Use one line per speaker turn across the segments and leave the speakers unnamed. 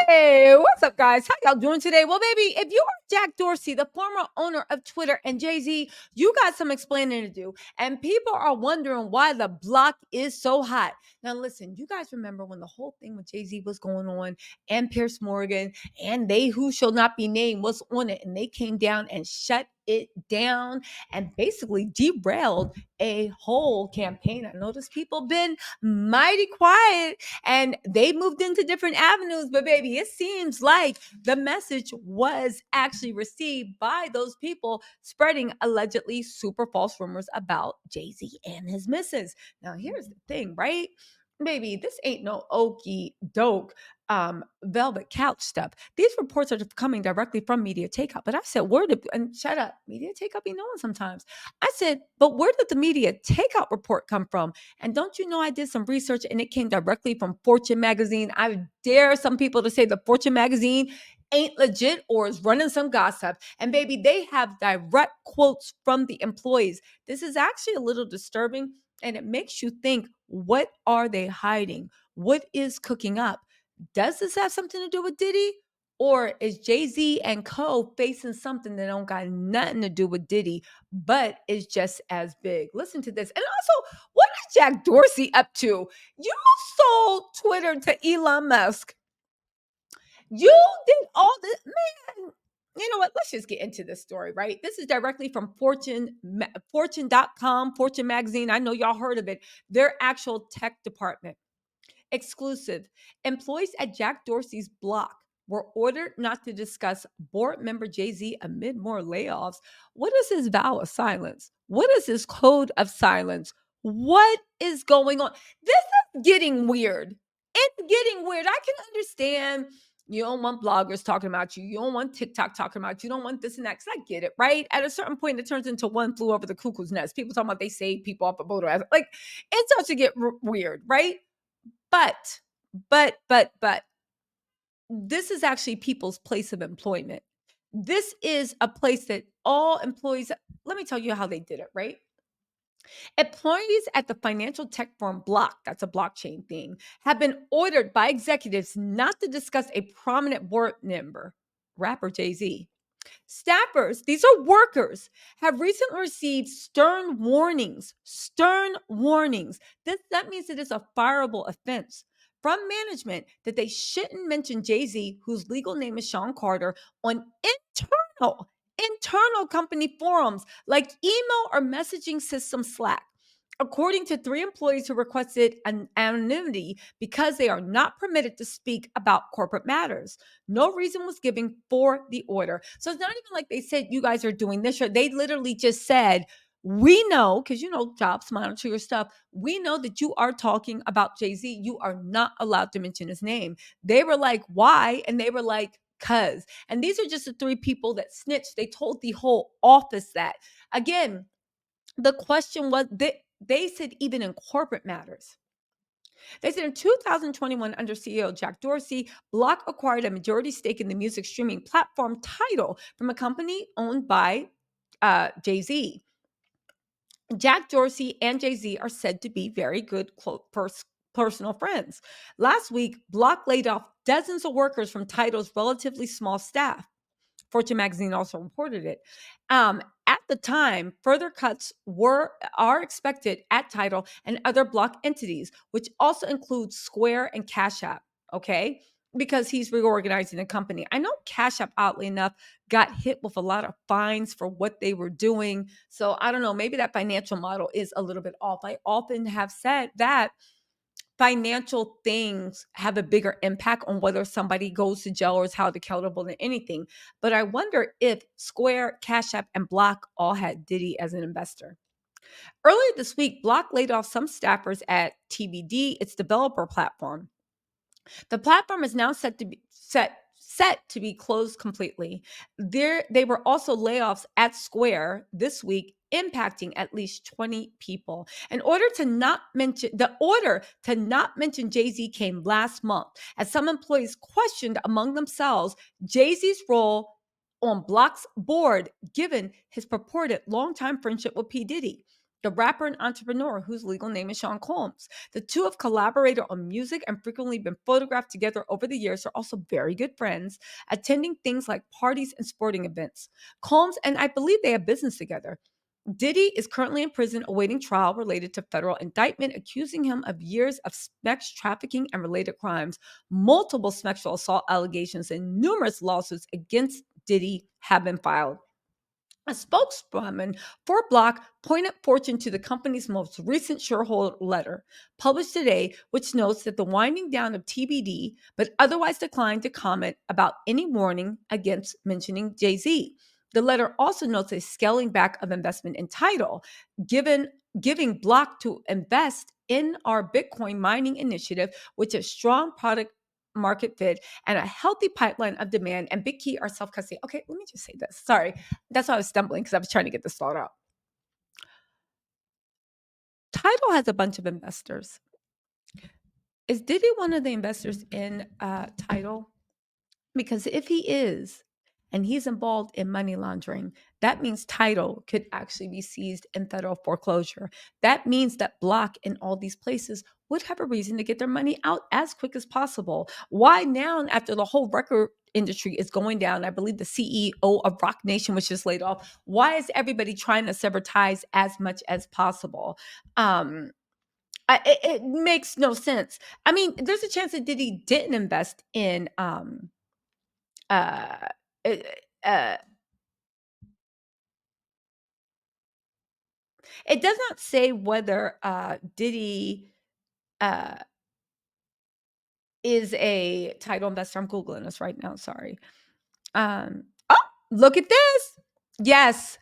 Hey, what's up, guys? How y'all doing today? Well, baby, if you are Jack Dorsey, the former owner of Twitter and Jay-Z, you got some explaining to do. And people are wondering why the block is so hot. Now, listen, you guys remember when the whole thing with Jay-Z was going on and Pierce Morgan and they who shall not be named was on it. And they came down and shut it down and basically derailed a whole campaign. I noticed people been mighty quiet and they moved into different avenues. But baby, it seems like the message was actually received by those people spreading allegedly super false rumors about Jay-Z and his missus. Now, here's the thing, right? Baby, this ain't no okey doke velvet couch stuff. These reports are coming directly from Media Takeout. But I said, where did, and shut up, Media Takeout be knowing sometimes. I said, but where did the Media Takeout report come from? And don't you know, I did some research and it came directly from Fortune magazine. I dare some people to say the Fortune magazine ain't legit or is running some gossip. And baby, they have direct quotes from the employees. This is actually a little disturbing and it makes you think, what are they hiding? What is cooking up? Does this have something to do with Diddy? Or is Jay-Z and Co facing something that don't got nothing to do with Diddy, but is just as big? Listen to this. And also, what is Jack Dorsey up to? You sold Twitter to Elon Musk. You did all this, man. You know what? Let's just get into this story, right? This is directly from Fortune.com, Fortune magazine. I know y'all heard of it. Their actual tech department. Exclusive. Employees at Jack Dorsey's block were ordered not to discuss board member Jay-Z amid more layoffs. What is his vow of silence? What is his code of silence? What is going on? This is getting weird. It's getting weird. I can understand you don't want bloggers talking about you. You don't want TikTok talking about you. You don't want this and that. Because I get it, right? At a certain point, it turns into one flew over the cuckoo's nest. People talking about they save people off a boat. Like, it starts to get weird, right? But this is actually people's place of employment. This is a place that all employees, let me tell you how they did it, right? Employees at the financial tech firm Block, that's a blockchain thing, have been ordered by executives not to discuss a prominent board member, rapper Jay-Z. Staffers, these are workers, have recently received stern warnings. Stern warnings. That means it is a fireable offense from management that they shouldn't mention Jay-Z, whose legal name is Sean Carter, on internal company forums like email or messaging system Slack. According to three employees who requested an anonymity because they are not permitted to speak about corporate matters. No reason was given for the order. So it's not even like they said, you guys are doing this. They literally just said, we know, because you know, jobs monitor your stuff. We know that you are talking about Jay-Z. You are not allowed to mention his name. They were like, why? And they were like, cuz. And these are just the three people that snitched. They told the whole office that. Again, the question was, they said even in corporate matters. They said in 2021, under CEO Jack Dorsey, Block acquired a majority stake in the music streaming platform Tidal from a company owned by Jay-Z. Jack Dorsey and Jay-Z are said to be very good personal friends. Last week, Block laid off dozens of workers from Tidal's relatively small staff. Fortune magazine also reported it. At the time, further cuts are expected at Tidal and other block entities, which also includes Square and Cash App. Okay, because he's reorganizing the company. I know Cash App, oddly enough, got hit with a lot of fines for what they were doing. So I don't know. Maybe that financial model is a little bit off. I often have said that financial things have a bigger impact on whether somebody goes to jail or is held accountable than anything. But I wonder if Square, Cash App, and Block all had Diddy as an investor. Earlier this week, Block laid off some staffers at TBD, its developer platform. The platform is now set to be closed completely. They were also layoffs at Square this week, impacting at least 20 people. The order to not mention Jay-Z came last month as some employees questioned among themselves Jay-Z's role on Block's board given his purported longtime friendship with P. Diddy. the rapper and entrepreneur whose legal name is Sean Combs. The two have collaborated on music and frequently been photographed together over the years. They're also very good friends, attending things like parties and sporting events. Combs and I believe they have business together. Diddy is currently in prison awaiting trial related to federal indictment accusing him of years of sex trafficking and related crimes. Multiple sexual assault allegations and numerous lawsuits against Diddy have been filed. A spokeswoman for Block pointed fortune to the company's most recent shareholder letter, published today, which notes that the winding down of TBD, but otherwise declined to comment about any warning against mentioning Jay-Z. The letter also notes a scaling back of investment in Tidal, given giving Block to invest in our Bitcoin mining initiative, which is strong product market fit and a healthy pipeline of demand. And big key are self-custody. Okay, let me just say this. Sorry. That's why I was stumbling because I was trying to get this thought out. Tidal has a bunch of investors. Is Diddy one of the investors in Tidal? Because if he is, and he's involved in money laundering, that means Tidal could actually be seized in federal foreclosure. That means that Block and all these places would have a reason to get their money out as quick as possible. Why now, after the whole record industry is going down? I believe the CEO of Rock Nation was just laid off. Why is everybody trying to sever ties as much as possible? Um, it makes no sense. I mean, there's a chance that Diddy didn't invest in uh, uh, uh, it does not say whether Diddy uh, is a title investor. I'm Googling this right now. Sorry. Oh, look at this. Yes,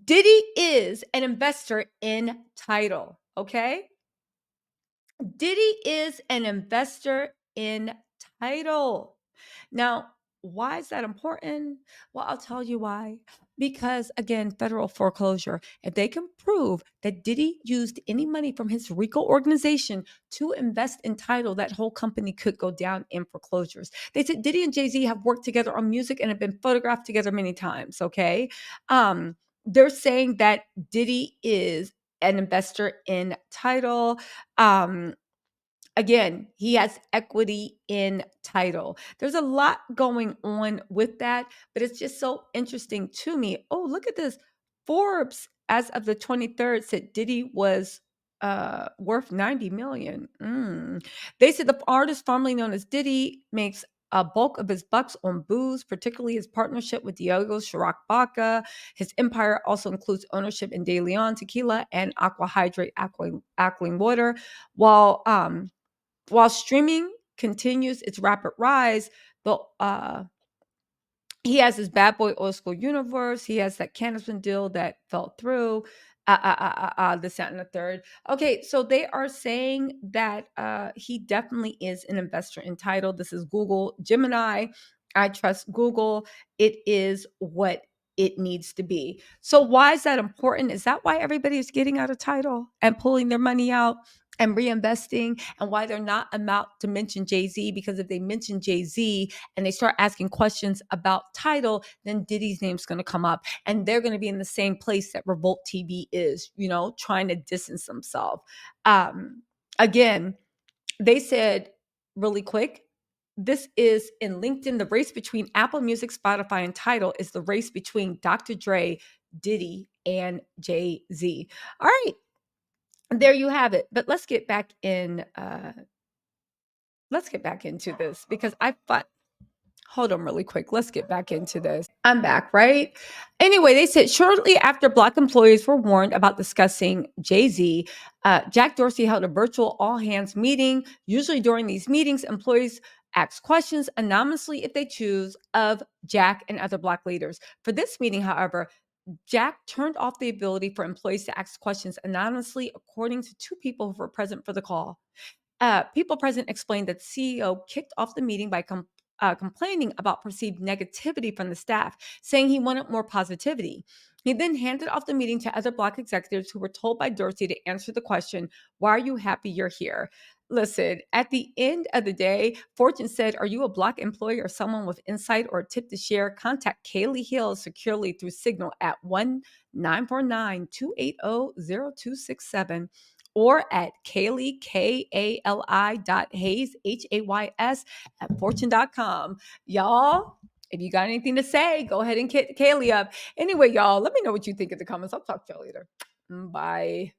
Diddy is an investor in Tidal. Okay. Diddy is an investor in Tidal. Now, why is that important? Well, I'll tell you why. Because again, federal foreclosure. If they can prove that Diddy used any money from his RICO organization to invest in Tidal, that whole company could go down in foreclosures. They said Diddy and Jay-Z have worked together on music and have been photographed together many times. Okay. They're saying that Diddy is an investor in Tidal. Um, Again, he has equity in Tidal. There's a lot going on with that, but it's just so interesting to me. Oh, look at this. Forbes, as of the 23rd, said Diddy was worth 90 million. They said the artist formerly known as Diddy makes a bulk of his bucks on booze, particularly his partnership with Diego Chirac Baca. His empire also includes ownership in De Leon tequila and Aqua Hydrate alkaline water. While while streaming continues its rapid rise, the he has his Bad Boy Old School universe. He has that Cannabis deal that fell through. The second and the third. Okay, so they are saying that he definitely is an investor in Tidal. This is Google Gemini. I trust Google. It is what it needs to be. So why is that important? Is that why everybody is getting out of Tidal and pulling their money out and reinvesting, and why they're not about to mention Jay-Z? Because if they mention Jay-Z and they start asking questions about Tidal, then Diddy's name's going to come up, and they're going to be in the same place that Revolt TV is, trying to distance themselves. Again, they said really quick, this is in LinkedIn. The race between Apple Music, Spotify, and Tidal is the race between Dr. Dre, Diddy, and Jay-Z. All right, there you have it. But let's get back into this because I thought, hold on really quick. Let's get back into this. I'm back, right? Anyway, they said shortly after Black employees were warned about discussing Jay-Z, Jack Dorsey held a virtual all-hands meeting. Usually during these meetings, employees ask questions anonymously if they choose of Jack and other Black leaders. For this meeting, however, Jack turned off the ability for employees to ask questions anonymously, according to two people who were present for the call. People present explained that the CEO kicked off the meeting by complaining about perceived negativity from the staff, saying he wanted more positivity. He then handed off the meeting to other Black executives who were told by Dorsey to answer the question, "Why are you happy you're here?" Listen, at the end of the day, Fortune said, "Are you a Block employee or someone with insight or a tip to share? Contact Kaylee Hill securely through Signal at 1-949-280-0267 or at Kaylee, Kali dot Hayes, Hays at fortune.com." Y'all, if you got anything to say, go ahead and hit Kaylee up. Anyway, y'all, let me know what you think in the comments. I'll talk to y'all later. Bye.